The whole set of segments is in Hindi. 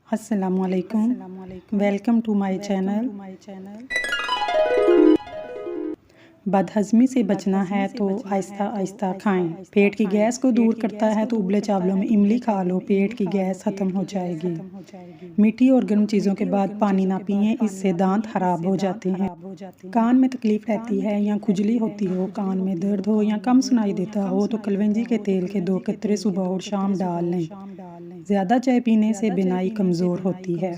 अस्सलामुअलैकुम, वेलकम टू माय चैनल। बदहज़मी से बचना है तो आहिस्ता आहिस्ता खाएं। पेट की गैस को दूर करता है तो उबले चावलों में इमली खा लो, पेट की गैस ख़त्म हो जाएगी। मीठी और गर्म चीज़ों के बाद पानी ना पिएं, इससे दांत खराब हो जाते हैं। कान में तकलीफ़ रहती है या खुजली होती हो, कान में दर्द हो या कम सुनाई देता हो तो कलवंजी के तेल के 2 कतरे सुबह और शाम डाल लें। ज़्यादा चाय पीने से बिनाई कमज़ोर होती है।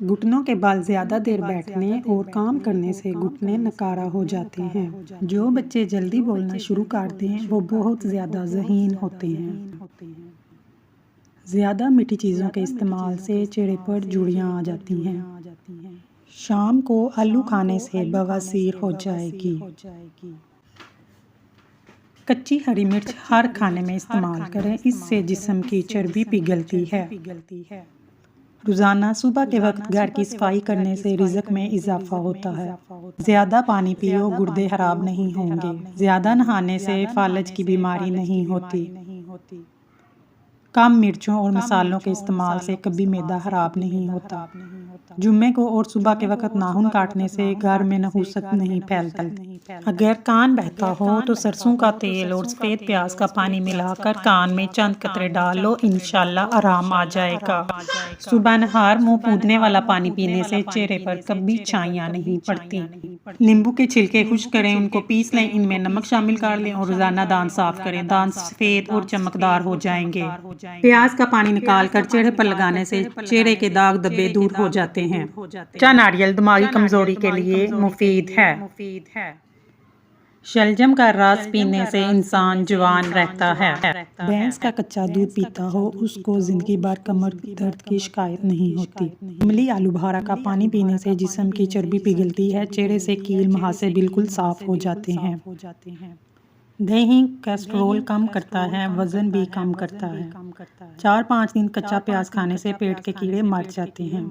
घुटनों के बल ज़्यादा देर बैठने और काम करने से घुटने नकारा हो जाते हैं। जो बच्चे जल्दी बोलना शुरू कर दें वो बहुत ज़्यादा ज़हीन होते हैं। ज़्यादा मीठी चीज़ों के इस्तेमाल से चेहरे पर झुर्रियाँ आ जाती हैं। शाम को आलू खाने से बवासीर हो जाएगी। कच्ची हरी मिर्च हर खाने में इस्तेमाल करें, इससे जिस्म की चर्बी पिघलती है। रोज़ाना सुबह के वक्त घर की सफाई करने से रिज़्क में इजाफा होता है। ज़्यादा पानी पियो, गुर्दे खराब नहीं होंगे। ज़्यादा नहाने से फालज की बीमारी नहीं होती। कम मिर्चों और मसालों के इस्तेमाल से कभी मैदा खराब नहीं होता। जुम्मे को और सुबह के वक्त नाखून काटने से घर में नहुसत नहीं फैलती। अगर कान बहता हो तो सरसों का तेल और सफ़ेद प्याज का पानी मिलाकर कान में चंद कतरे डाल लो, इंशाल्लाह आराम आ जाएगा। सुबह नहार मुंह कूदने वाला पानी पीने से चेहरे पर कभी छाइयाँ नहीं पड़ती। नींबू के छिलके खुश्क करें, उनको पीस लें, इनमें नमक शामिल कर लें और रोजाना दांत साफ करें। दांत सफ़ेद और चमकदार हो जाएंगे। प्याज का पानी निकाल कर चेहरे पर लगाने से चेहरे के दाग धब्बे दूर हो जाते हैं। कच्चा नारियल दिमागी कमजोरी के लिए मुफीद है। शलजम का रस पीने से इंसान जवान रहता है। भैंस का कच्चा दूध पीता हो उसको जिंदगी भर कमर दर्द की शिकायत नहीं होती। इमली आलू बुखारा का पानी पीने से जिस्म की चर्बी पिघलती है, चेहरे से कील मुहासे बिल्कुल साफ हो जाते हैं। दही कोलेस्ट्रॉल कम करता है, वजन भी कम करता है। 4-5 दिन कच्चा प्याज खाने से पेट के कीड़े मर जाते हैं।